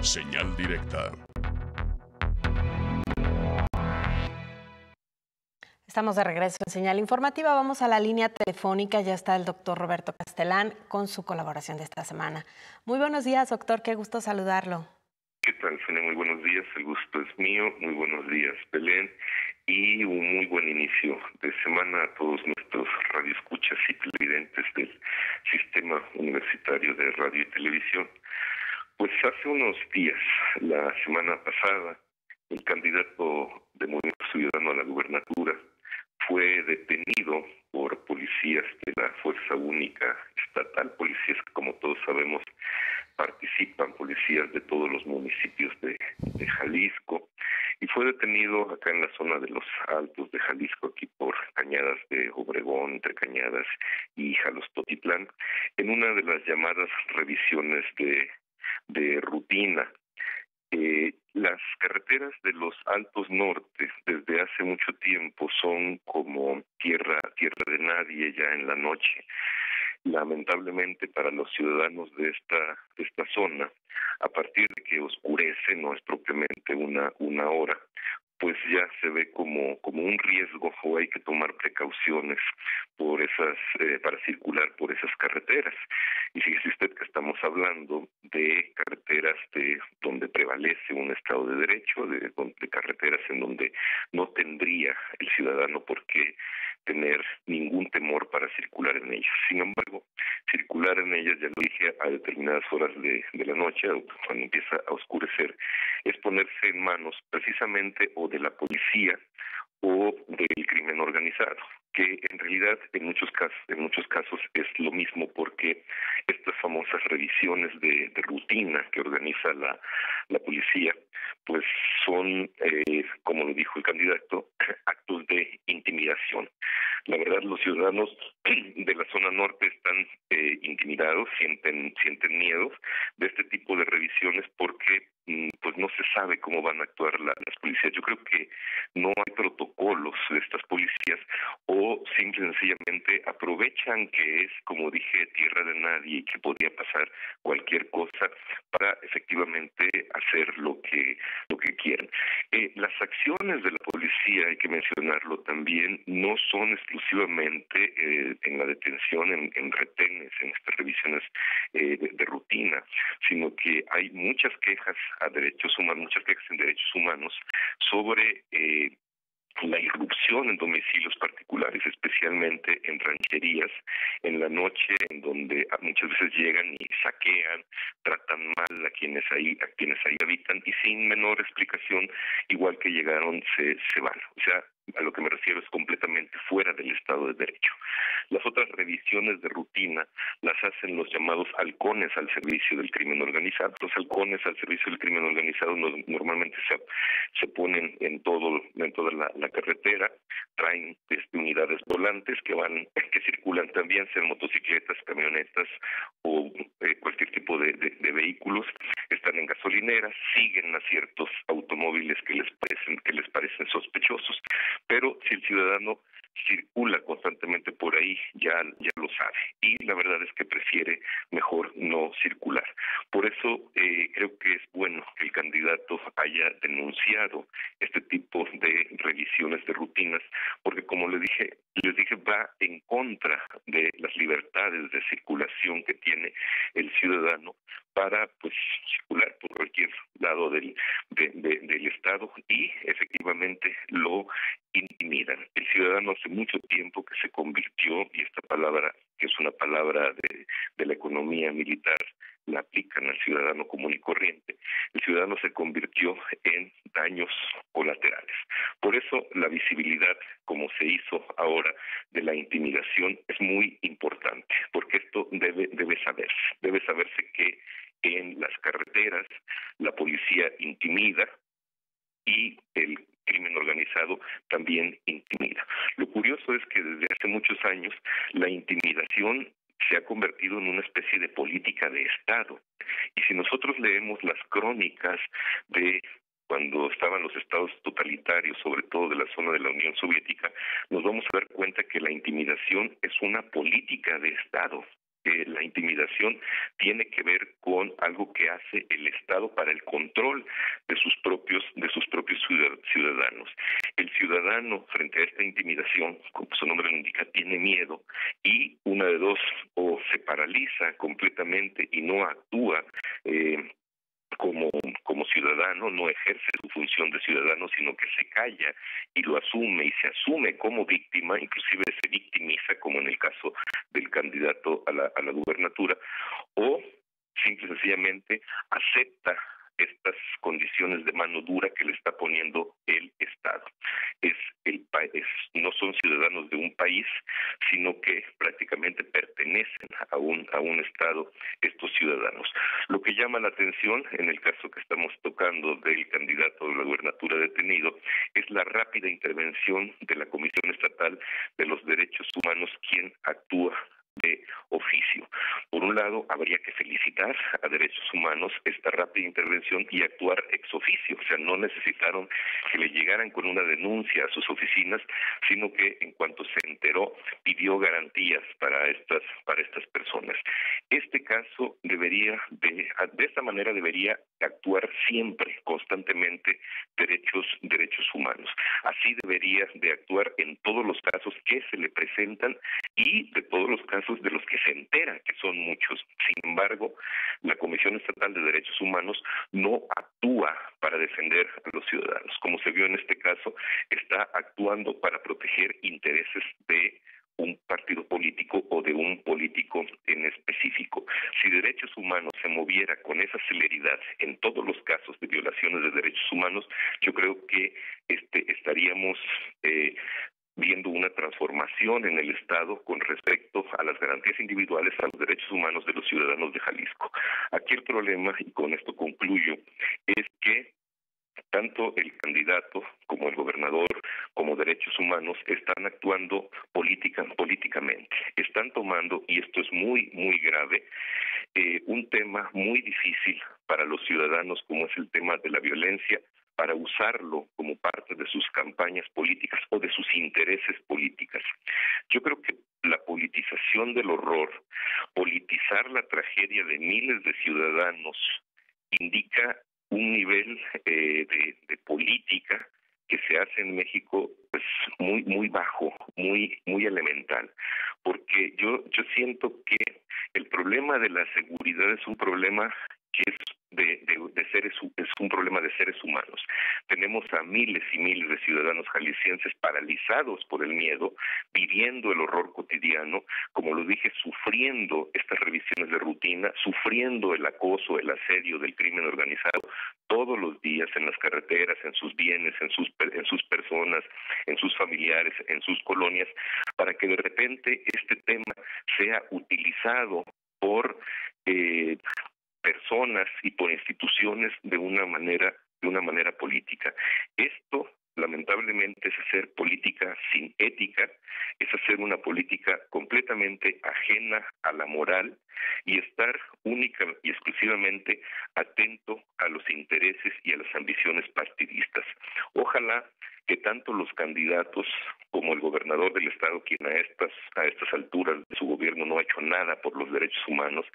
Señal directa. Estamos de regreso en Señal Informativa. Vamos a la línea telefónica. Ya está el doctor Roberto Castelán con su colaboración de esta semana. Muy buenos días, doctor. Qué gusto saludarlo. ¿Qué tal, Sonia? Muy buenos días. El gusto es mío. Muy buenos días, Belén. Y un muy buen inicio de semana a todos nuestros radioescuchas y televidentes del Sistema Universitario de Radio y Televisión. Pues hace unos días, la semana pasada, el candidato de Movimiento Ciudadano a la gubernatura fue detenido por policías de la Fuerza Única Estatal, policías que, como todos sabemos, participan, policías de todos los municipios de Jalisco, y fue detenido acá en la zona de los Altos de Jalisco, aquí por Cañadas de Obregón, entre Cañadas y Jalostotitlán, en una de las llamadas revisiones de rutina. Las carreteras de los Altos Norte desde hace mucho tiempo son como tierra de nadie ya en la noche. Lamentablemente para los ciudadanos de esta zona, a partir de que oscurece, no es propiamente una hora, pues ya se ve como un riesgo, o hay que tomar precauciones por para circular por esas carreteras. Y fíjese usted que estamos hablando de carreteras donde prevalece un Estado de Derecho, de carreteras en donde no tendría el ciudadano por qué tener ningún temor para circular en ellas. Sin embargo, circular en ellas, ya lo dije, a determinadas horas de la noche, cuando empieza a oscurecer, es ponerse en manos precisamente o de la policía o del crimen organizado, que en realidad en muchos casos es lo mismo, porque estas famosas revisiones de rutina que organiza la policía, pues son, como lo dijo el candidato, actos de intimidación. La verdad, los ciudadanos de la zona norte están intimidados, sienten miedo de este tipo de revisiones, porque pues no se sabe cómo van a actuar las policías. Yo creo que no hay protocolos de estas policías, o simple y sencillamente aprovechan que es, como dije, tierra de nadie y que podría pasar cualquier cosa para efectivamente hacer lo que quieren. Las acciones de la policía, hay que mencionarlo también, no son exclusivamente en la detención, en retenes, en estas revisiones de rutina, sino que hay muchas quejas en derechos humanos sobre la irrupción en domicilios particulares, especialmente en rancherías, en la noche, en donde muchas veces llegan y saquean, tratan mal a quienes ahí habitan, y sin menor explicación, igual que llegaron, se van. O sea, a lo que me refiero es completamente fuera del Estado de Derecho. Las otras revisiones de rutina las hacen los llamados halcones al servicio del crimen organizado. Los halcones al servicio del crimen organizado normalmente se ponen en toda la carretera, traen unidades volantes que circulan también, sean motocicletas, camionetas o cualquier tipo de vehículos. Están en gasolineras, siguen a ciertos automóviles que les parecen sospechosos, pero si el ciudadano circula constantemente por ahí, ya lo sabe, y la verdad es que prefiere mejor no circular. Por eso creo que es bueno que el candidato haya denunciado este tipo de revisiones de rutinas, porque como les dije, va en contra de las libertades de circulación que tiene el ciudadano para pues circular por cualquier lado del Estado, y efectivamente lo intimidan. El ciudadano hace mucho tiempo que se convirtió, y esta palabra, que es una palabra de la economía militar, la aplican al ciudadano común y corriente, el ciudadano se convirtió en daños colaterales. Por eso la visibilidad, como se hizo ahora, de la intimidación es muy importante, porque esto debe saberse que en las carreteras la policía intimida y el crimen organizado también intimida. Lo curioso es que desde hace muchos años la intimidación se ha convertido en una especie de política de Estado. Y si nosotros leemos las crónicas de cuando estaban los estados totalitarios, sobre todo de la zona de la Unión Soviética, nos vamos a dar cuenta que la intimidación es una política de Estado. la intimidación tiene que ver con algo que hace el Estado para el control de sus propios ciudadanos. El ciudadano frente a esta intimidación, como su nombre lo indica, tiene miedo y una de dos, o se paraliza completamente y no actúa como ciudadano, no ejerce su función de ciudadano, sino que se calla y lo asume y se asume como víctima, inclusive se victimiza, como en el caso del candidato a la gubernatura, o simple y sencillamente acepta estas condiciones de mano dura que le está poniendo el Estado. No son ciudadanos de un país, sino que prácticamente pertenecen a un Estado estos ciudadanos. Lo que llama la atención en el caso que estamos tocando del candidato a la gubernatura detenido es la rápida intervención de la Comisión Estatal de los Derechos Humanos, quien actúa de oficio. Por un lado, habría que felicitar a Derechos Humanos esta rápida intervención y actuar ex oficio, o sea, no necesitaron que le llegaran con una denuncia a sus oficinas, sino que en cuanto se enteró, pidió garantías para estas personas. Este caso de esta manera debería actuar siempre, constantemente, derechos humanos. Así debería de actuar en todos los casos que se le presentan y de todos los casos de los que se entera, que son muchos. Sin embargo, la Comisión Estatal de Derechos Humanos no actúa para defender a los ciudadanos. Como se vio en este caso, está actuando para proteger intereses de un partido político o de un político en específico. Si Derechos Humanos se moviera con esa celeridad en todos los casos de violaciones de derechos humanos, yo creo que estaríamos viendo una transformación en el Estado con respecto a las garantías individuales a los derechos humanos de los ciudadanos de Jalisco. Aquí el problema, y con esto concluyo, es que tanto el candidato como el gobernador, como derechos humanos, están actuando políticamente. Están tomando, y esto es muy, muy grave, un tema muy difícil para los ciudadanos, como es el tema de la violencia, para usarlo como parte de sus campañas políticas o de sus intereses políticas. Yo creo que la politización del horror, politizar la tragedia de miles de ciudadanos, indica un nivel de política que se hace en México pues muy bajo, muy elemental, porque yo siento que el problema de la seguridad es un problema que es es un problema de seres humanos. Tenemos a miles y miles de ciudadanos jaliscienses paralizados por el miedo, viviendo el horror cotidiano, como lo dije, sufriendo estas revisiones de rutina, sufriendo el acoso, el asedio del crimen organizado todos los días en las carreteras, en sus bienes, en sus personas, en sus familiares, en sus colonias, para que de repente este tema sea utilizado por personas y por instituciones de una manera política. Esto lamentablemente es hacer política sin ética, es hacer una política completamente ajena a la moral y estar única y exclusivamente atento a los intereses y a las ambiciones partidistas. Ojalá que tanto los candidatos como el gobernador del estado, quien a estas alturas de su gobierno no ha hecho nada por los derechos humanos,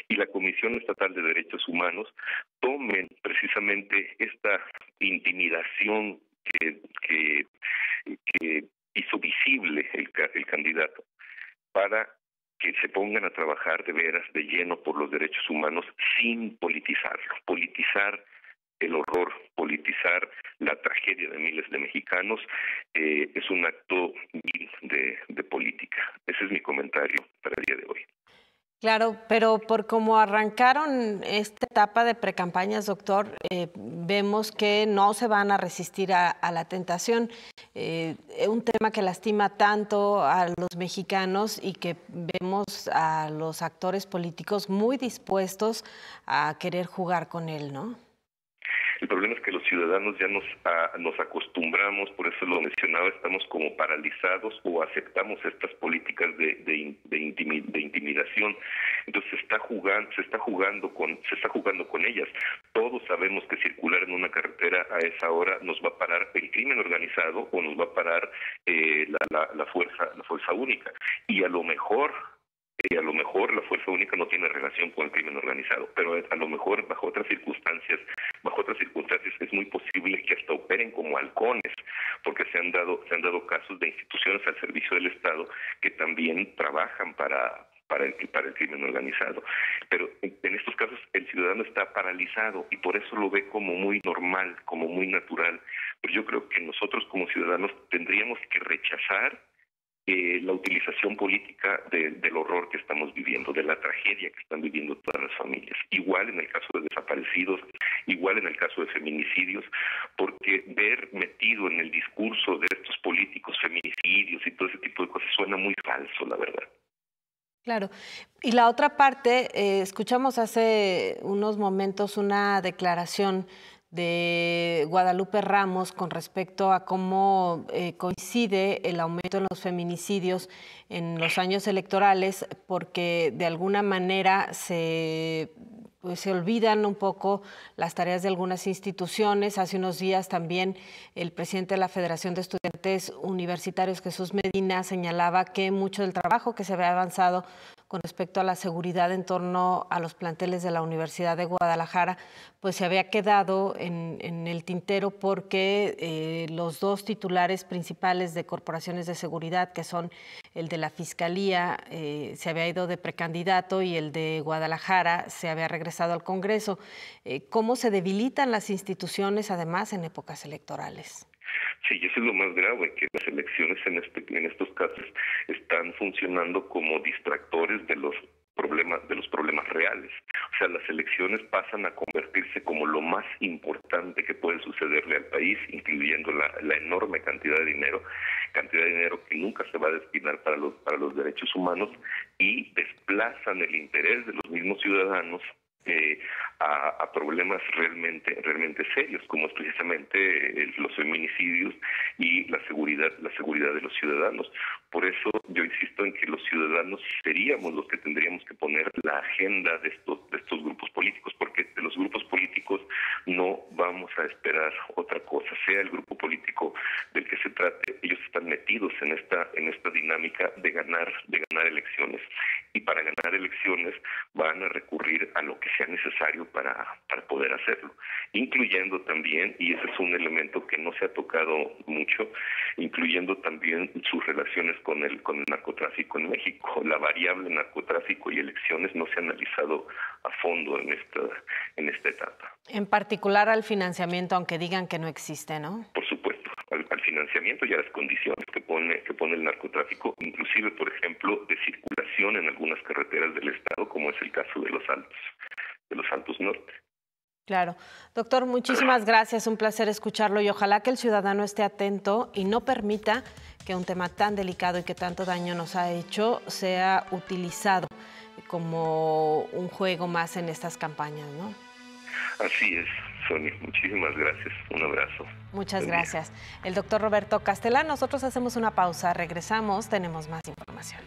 y la Comisión Estatal de Derechos Humanos tomen precisamente esta intimidación que hizo visible el candidato para que se pongan a trabajar de veras, de lleno por los derechos humanos sin politizarlo. Politizar el horror, politizar la tragedia de miles de mexicanos es un acto vil de política. Ese es mi comentario para el día de hoy. Claro, pero por cómo arrancaron esta etapa de precampañas, doctor, vemos que no se van a resistir a la tentación. Un tema que lastima tanto a los mexicanos y que vemos a los actores políticos muy dispuestos a querer jugar con él, ¿no? El problema es que los ciudadanos ya nos acostumbramos, por eso lo mencionaba, estamos como paralizados o aceptamos estas políticas de intimidación. Entonces se está jugando con ellas. Todos sabemos que circular en una carretera a esa hora nos va a parar el crimen organizado o nos va a parar la fuerza única. Y a lo mejor A lo mejor la fuerza única no tiene relación con el crimen organizado, pero a lo mejor bajo otras circunstancias es muy posible que hasta operen como halcones, porque se han dado casos de instituciones al servicio del Estado que también trabajan para el crimen organizado. Pero en estos casos el ciudadano está paralizado y por eso lo ve como muy normal, como muy natural. Pero yo creo que nosotros como ciudadanos tendríamos que rechazar la utilización política del horror que estamos viviendo, de la tragedia que están viviendo todas las familias. Igual en el caso de desaparecidos, igual en el caso de feminicidios, porque ver metido en el discurso de estos políticos feminicidios y todo ese tipo de cosas suena muy falso, la verdad. Claro. Y la otra parte, escuchamos hace unos momentos una declaración de Guadalupe Ramos con respecto a cómo coincide el aumento en los feminicidios en los años electorales, porque de alguna manera se olvidan un poco las tareas de algunas instituciones. Hace unos días también el presidente de la Federación de Estudiantes Universitarios, Jesús Medina, señalaba que mucho del trabajo que se había avanzado con respecto a la seguridad en torno a los planteles de la Universidad de Guadalajara, pues se había quedado en el tintero porque los dos titulares principales de corporaciones de seguridad, que son el de la Fiscalía, se había ido de precandidato y el de Guadalajara se había regresado al Congreso. ¿Cómo se debilitan las instituciones, además, en épocas electorales? Sí, eso es lo más grave, que las elecciones en estos casos están funcionando como distractores de los problemas reales. O sea, las elecciones pasan a convertirse como lo más importante que puede sucederle al país, incluyendo la enorme cantidad de dinero que nunca se va a destinar para los derechos humanos, y desplazan el interés de los mismos ciudadanos a problemas realmente serios, como es precisamente los feminicidios y la seguridad de los ciudadanos. Por eso yo insisto en que los ciudadanos seríamos los que tendríamos que poner la agenda de estos grupos políticos, porque de los grupos políticos no vamos a esperar otra cosa, sea el grupo político del que se trate. Ellos están metidos en esta dinámica de ganar elecciones, y para ganar elecciones van a recurrir a lo que sea necesario para poder hacerlo, incluyendo también, y ese es un elemento que no se ha tocado mucho, incluyendo también sus relaciones con el narcotráfico en México. La variable narcotráfico y elecciones no se ha analizado a fondo en esta etapa. En particular al financiamiento, aunque digan que no existe, ¿no? Por supuesto, al financiamiento y a las condiciones que pone el narcotráfico, inclusive, por ejemplo, de circulación en algunas carreteras del Estado, como es el caso de los Altos Norte. Claro. Doctor, muchísimas gracias. Un placer escucharlo y ojalá que el ciudadano esté atento y no permita que un tema tan delicado y que tanto daño nos ha hecho sea utilizado como un juego más en estas campañas, ¿no? Así es, Sonia. Muchísimas gracias. Un abrazo. Muchas gracias. El doctor Roberto Castelán. Nosotros hacemos una pausa. Regresamos. Tenemos más información.